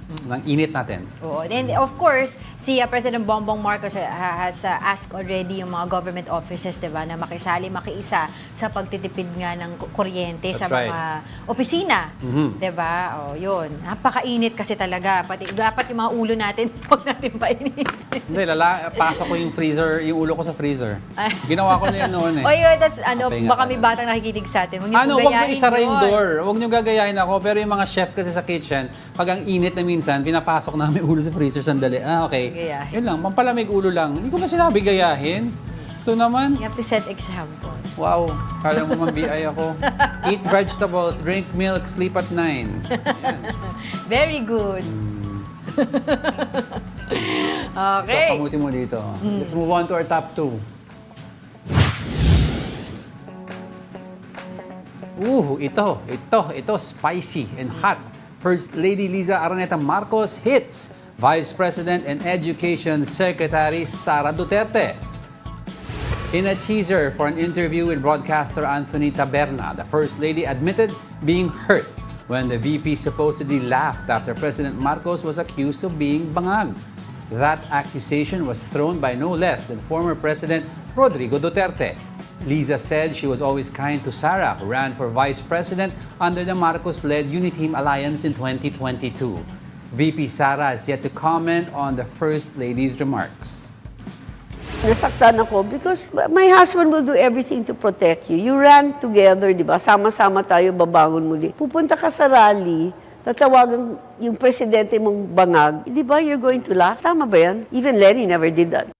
ng init natin. Oo. And of course, si President Bongbong Marcos has asked already yung mga government offices, diba, na makiisa sa pagtitipid nga ng kuryente sa mga opisina. Diba? O, yun. Napakainit kasi talaga. Dapat yung mga ulo natin, huwag natin painit. Hindi, pasok ko yung freezer, yung ulo ko sa freezer. Ginawa ko na yan noon eh. O yun, that's, baka may batang nakikinig sa atin. Huwag mo isara yung door. Huwag nyo gagayahin ako. Pero yung mga chef kasi sa kitchen, pag ang init na minsan, pinapasok namin ulo sa freezer sandali. Okay. Gayahin. Yun lang, pampalamig ulo lang. Hindi ko ba sinabi gayahin? Ito naman. You have to set example. Wow, kala mo man-BI ako. Eat vegetables, drink milk, sleep at 9. Very good. Okay. Kamuti mo dito. Let's move on to our top 2. Ito, spicy and hot. First Lady Liza Araneta Marcos hits Vice President and Education Secretary Sara Duterte. In a teaser for an interview with broadcaster Anthony Taberna, the First Lady admitted being hurt when the VP supposedly laughed after President Marcos was accused of being bangag. That accusation was thrown by no less than former President Rodrigo Duterte. Liza said she was always kind to Sara, who ran for Vice President under the Marcos-led Uniteam Alliance in 2022. VP Sara has yet to comment on the First Lady's remarks. Nasaktan ako because my husband will do everything to protect you. You ran together, di ba? Sama-sama tayo, babangon muli. Pupunta ka sa rally, tatawagan yung presidente mong bangag. Di ba, you're going to laugh? Tama ba yan? Even Lenny never did that.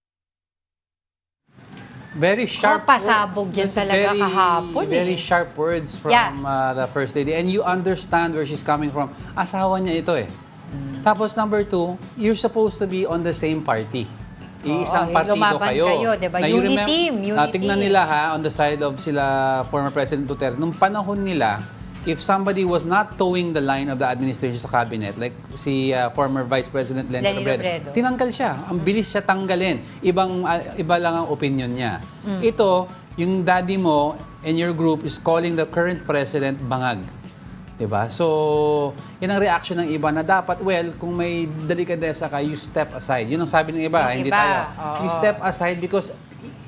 Very sharp. Pasabog yan talaga kahapon Very sharp words from the First Lady. And you understand where she's coming from. Asawa niya ito eh. Tapos number 2, you're supposed to be on the same party. Iisang partido kayo. Diba? Na Uniteam. tingnan nila on the side of sila former President Duterte. Nung panahon nila, if somebody was not towing the line of the administration sa cabinet, like si former Vice President Lenny Robredo, tinanggal siya. Ang bilis siya tanggalin. Iba lang ang opinion niya. Ito, yung daddy mo and your group is calling the current president bangag. Diba? So, yan ang reaction ng iba na dapat, kung may delikadesa ka, you step aside. Yun ang sabi ng iba, hindi tayo. You step aside because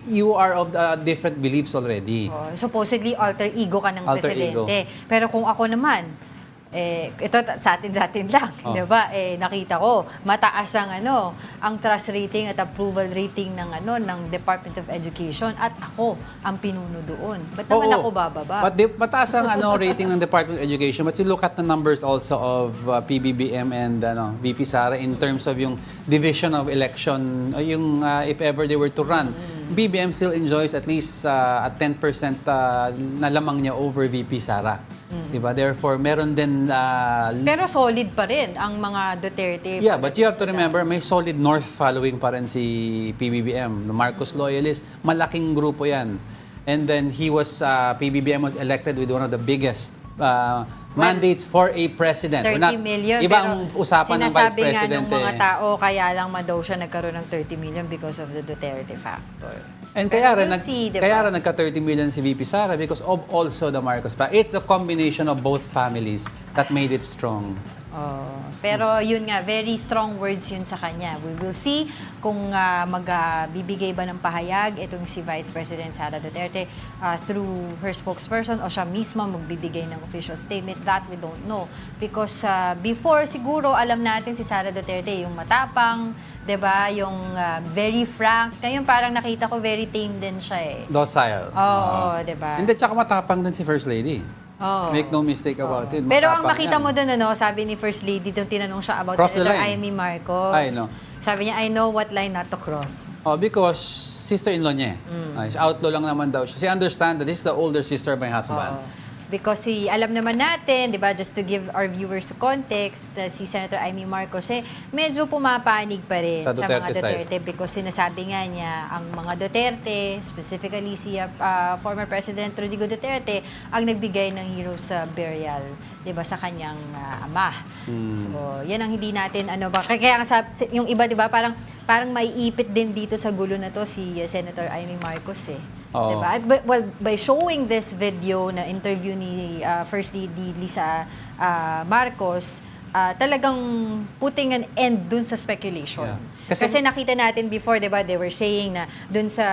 you are of different beliefs already. Supposedly, alter ego ka ng presidente. Pero kung ako naman, ito sa atin lang, di ba? Nakita ko, mataas ang trust rating at approval rating ng Department of Education at ako ang pinuno doon. Ba't naman ako bababa? But mataas ang rating ng Department of Education, but you look at the numbers also of PBBM and VP Sara in terms of yung division of election, yung if ever they were to run, BBM still enjoys at least a 10% na lamang niya over VP Sara. Diba? Therefore, meron din... Pero solid pa rin ang mga Duterte. Yeah, but you have to remember, may solid North following pa rin si PBBM. The Marcos loyalist, malaking grupo yan. And then PBBM was elected with one of the biggest mandates for a president. 30 million. Ibang usapan ng Vice President. Sinasabi nga ng mga tao, kaya lang daw siya nagkaroon ng 30 million because of the Duterte factor. And kaya rin nagka-30 million si VP Sara because of also the Marcos family. It's the combination of both families that made it strong. Pero yun nga, very strong words yun sa kanya. We will see kung magbibigay ba ng pahayag itong si Vice President Sara Duterte through her spokesperson o siya mismo magbibigay ng official statement. That we don't know. Because before, siguro alam natin si Sara Duterte yung matapang, diba? Yung very frank. Ngayon parang nakita ko very tame din siya eh. Docile. Oo, diba? Hindi, tsaka matapang din si First Lady. Make no mistake about it. Pero ang makita mo doon, sabi ni First Lady, doon tinanong siya about Senator Amy Marcos. I know. Sabi niya, I know what line not to cross. Because sister-in-law niya eh. Outlaw lang naman daw siya. She understand that this is the older sister of my husband. Because alam naman natin, di ba, just to give our viewers context, si Senator Amy Marcos, medyo pumapanig pa rin sa mga Duterte because sinasabi nga niya, ang mga Duterte, specifically si former President Rodrigo Duterte, ang nagbigay ng heroes burial, di ba, sa kanyang ama. So, yan ang hindi natin, kaya yung iba, di ba, parang maiipit din dito sa gulo na to si Senator Amy Marcos eh. Diba? Well, by showing this video na interview ni First Lady Liza Marcos, talagang putting an end dun sa speculation. Kasi nakita natin before, diba, they were saying na dun sa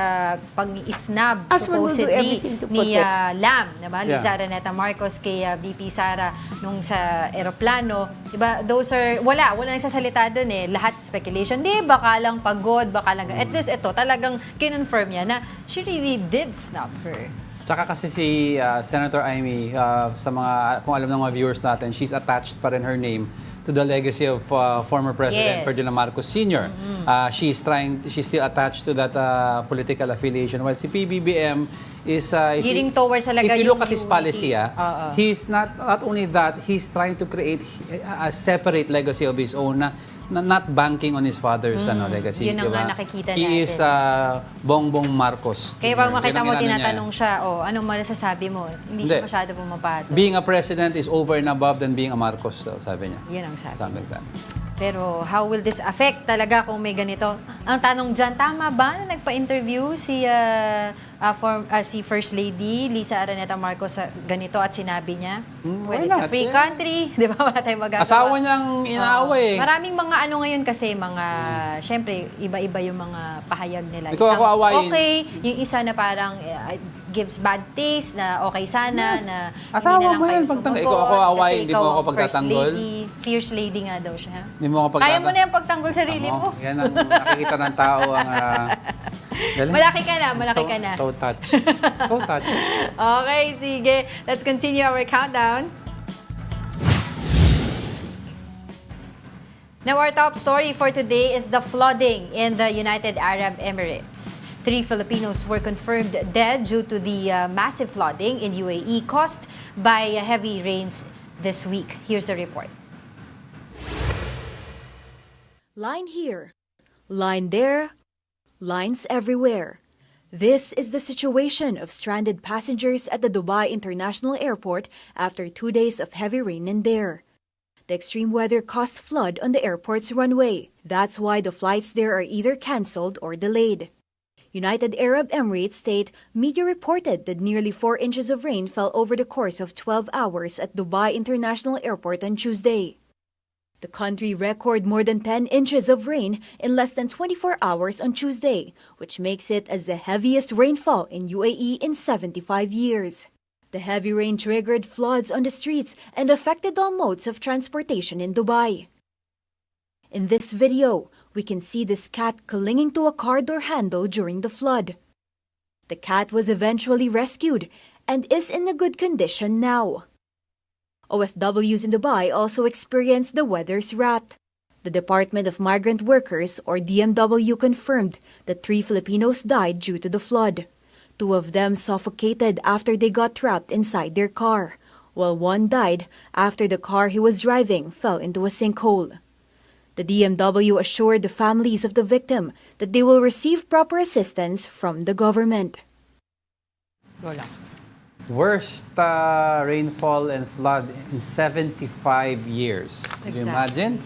pang-isnab supposedly ni Lam, diba, Liza Araneta Marcos kay VP Sara nung sa eroplano, diba, those are, wala nagsasalita dun eh, lahat speculation, baka lang pagod, baka lang, at least ito, talagang kinonfirm niya na she really did snub her. Tsaka kasi si Senator Amy, sa mga, kung alam ng mga viewers natin, she's attached pa rin her name to the legacy of former President Ferdinand Marcos Sr. She's still attached to that political affiliation. While si PBBM is, gearing towards if you look at his policy, he's not only that, he's trying to create a separate legacy of his own na not banking on his father's legacy. Yun ang diba? nga nakikita He is Bongbong Marcos. Kaya pag makita mo, Yun ang inano niya. tinatanong siya, anong masasabi mo? Hindi siya masyado pumapatol. Being a president is over and above than being a Marcos, sabi niya. Yun ang sabi. Something like that. Pero how will this affect talaga kung may ganito? Ang tanong dyan, tama ba na nagpa-interview si First Lady Lisa Araneta Marcos sa ganito at sinabi niya, pwede sa free country, di ba? Wala tayong magagawa. Asawa niyang inaaway. Maraming mga ngayon kasi, syempre, iba-iba yung mga pahayag nila. Ikaw ako awayin. Okay, yung isa na parang gives bad taste, na okay sana, na Asawa hindi na lang mo kayo yan, sumagot. ikaw ako awayin, Kasi hindi mo ikaw ako ang pagtatanggol. Fierce lady nga daw siya. Hindi mo ako pagtatanggol. Kaya mo na yung pagtanggol sarili mo. Yan ang nakikita ng tao ang... Malaki ka na. So touched. So touched. Okay, sige. Let's continue our countdown. Now, our top story for today is the flooding in the United Arab Emirates. 3 Filipinos were confirmed dead due to the massive flooding in UAE caused by heavy rains this week. Here's the report. Line here, line there, lines everywhere. This is the situation of stranded passengers at the Dubai International Airport after 2 days of heavy rain in there. The extreme weather caused flood on the airport's runway. That's why the flights there are either cancelled or delayed. United Arab Emirates state media reported that nearly 4 inches of rain fell over the course of 12 hours at Dubai International Airport on Tuesday. The country recorded more than 10 inches of rain in less than 24 hours on Tuesday, which makes it as the heaviest rainfall in UAE in 75 years. The heavy rain triggered floods on the streets and affected all modes of transportation in Dubai. In this video, we can see this cat clinging to a car door handle during the flood. The cat was eventually rescued and is in a good condition now. OFWs in Dubai also experienced the weather's wrath. The Department of Migrant Workers, or DMW, confirmed that 3 Filipinos died due to the flood. 2 of them suffocated after they got trapped inside their car, while 1 died after the car he was driving fell into a sinkhole. The DMW assured the families of the victim that they will receive proper assistance from the government. Worst rainfall and flood in 75 years. Can you imagine?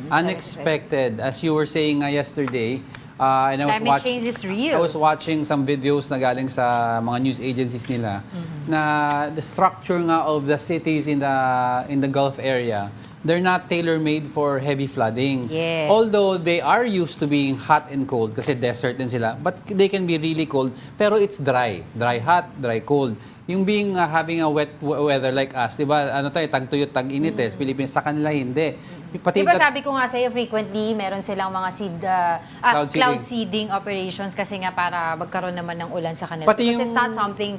Unexpected. As you were saying yesterday, and Climate change is real. I was watching some videos na galing sa mga news agencies nila na the structure nga of the cities in the Gulf area, they're not tailor-made for heavy flooding. Yes. Although they are used to being hot and cold kasi desert din sila, but they can be really cold. Pero it's dry. Dry hot, dry cold. Yung having a wet weather like us, di ba? Tag-tuyot, tag-init Pilipinas, sa kanila hindi. Pati diba sabi ko nga sa'yo, frequently, meron silang mga cloud seeding operations kasi nga para magkaroon naman ng ulan sa kanila. Kasi it's not something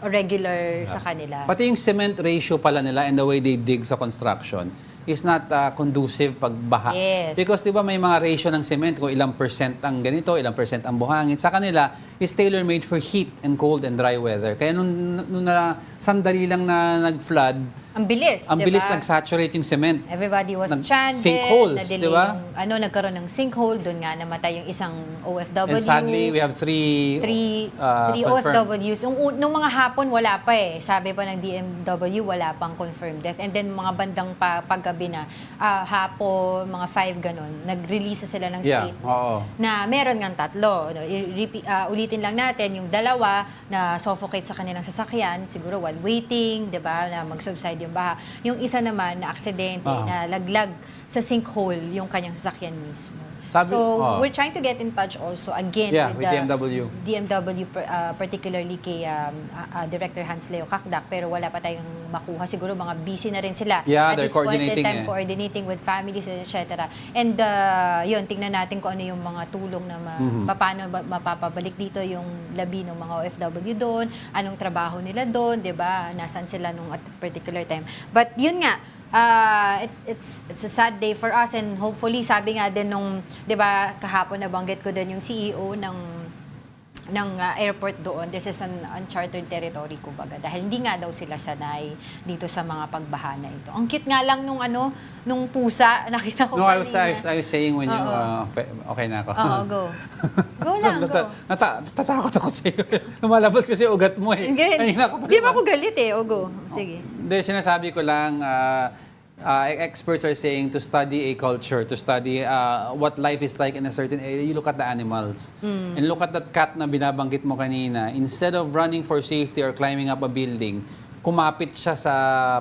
regular sa kanila. Pati yung cement ratio pala nila and the way they dig sa construction is not conducive pag baha. Yes. Because di ba may mga ratio ng cement kung ilang percent ang ganito, ilang percent ang buhangin. Sa kanila is tailor-made for heat and cold and dry weather. Kaya nung sandali lang na nag-flood, ang bilis, ang bilis nag-saturate yung cement. Everybody was stranded. Sinkholes, di ba? Nagkaroon ng sinkhole, doon nga namatay yung isang OFW. And sadly, we have three OFWs. Nung mga hapon, wala pa Sabi pa ng DMW, wala pang confirmed death. And then mga bandang paggabi na, hapon, mga 5 ganun, nag-release sila ng statement na meron ngang 3. Ulitin lang natin, yung 2 na suffocate sa kanilang sasakyan, siguro while waiting, di ba, na mag-subside yung baha. Yung isa naman na aksidente, na laglag sa sinkhole yung kanyang sasakyan mismo. We're trying to get in touch also again with DMW, particularly kay Director Hans Leo Kakdak, pero wala pa tayong makuha. Siguro mga busy na rin sila at this point in time coordinating with families, etc. And yun, tingnan natin kung ano yung mga tulong na paano mapapabalik dito yung labi ng mga OFW doon, anong trabaho nila doon, 'di ba? Nasaan sila nung at particular time. But yun nga, it's a sad day for us, and hopefully sabi nga din nung 'di ba kahapon nabanggit ko din yung CEO ng airport doon. This is an uncharted territory, kumbaga. Dahil hindi nga daw sila sanay dito sa mga pagbaha na ito. Ang cute nga lang nung pusa, nakita ko No, I kanina. was saying when you... okay na ako. Oo, go. Go lang, go. Natatakot ako sa'yo. Lumalabas kasi ugat mo eh. Hindi mo ako galit eh. O, go. Sige. Hindi, sinasabi ko lang, experts are saying to study a culture, to study what life is like in a certain area, you look at the animals. And look at that cat na binabanggit mo kanina. Instead of running for safety or climbing up a building, kumapit siya sa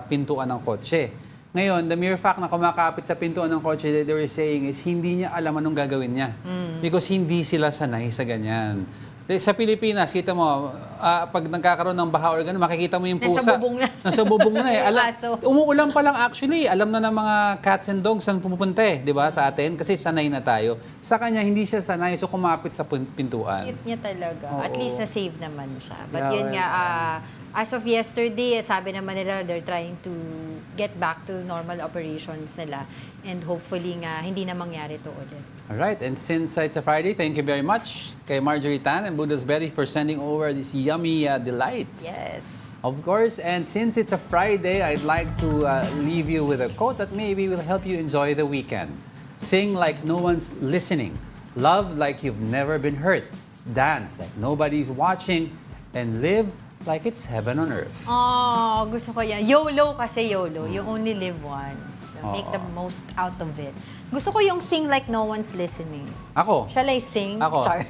pintuan ng kotse. Ngayon, the mere fact na kumakapit sa pintuan ng kotse, they were saying is hindi niya alam anong gagawin niya. Because hindi sila sanay sa ganyan. Sa Pilipinas, kita mo, pag nagkakaroon ng baha or gano'n, makikita mo yung pusa. Nasa bubong na. Nasa bubong na eh. Aso. Umuulan pa lang actually. Alam na ng mga cats and dogs saan pupunta eh, di ba, sa atin? Kasi sanay na tayo. Sa kanya, hindi siya sanay, so kumapit sa pintuan. Cute niya talaga. Oo. At least na-save naman siya. But Yeah, yun nga, as of yesterday, sabi naman nila, they're trying to get back to normal operations nila. And hopefully nga, hindi na mangyari to ulit. Alright, and since it's a Friday, thank you very much kay Marjorie Tan and Buddha's Berry for sending over these yummy delights. Yes. Of course, and since it's a Friday, I'd like to leave you with a quote that maybe will help you enjoy the weekend. Sing like no one's listening. Love like you've never been hurt. Dance like nobody's watching. And live like it's heaven on earth. Oh, gusto ko yan. YOLO kasi YOLO. You only live once. Make the most out of it. Gusto ko yung sing like no one's listening. Ako? Shall I sing? Ako. Char.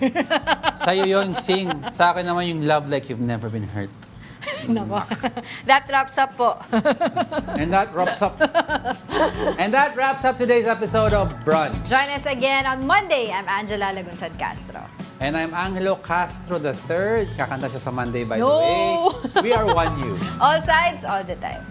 Sa'yo yung sing. Sa akin naman yung love like you've never been hurt. Nako. That wraps up po. And that wraps up today's episode of Brunch. Join us again on Monday. I'm Angela Lagunsad Castro. And I'm Angelo Castro III. Kakanta siya sa Monday, by the No! way. We are One News. All sides, all the time.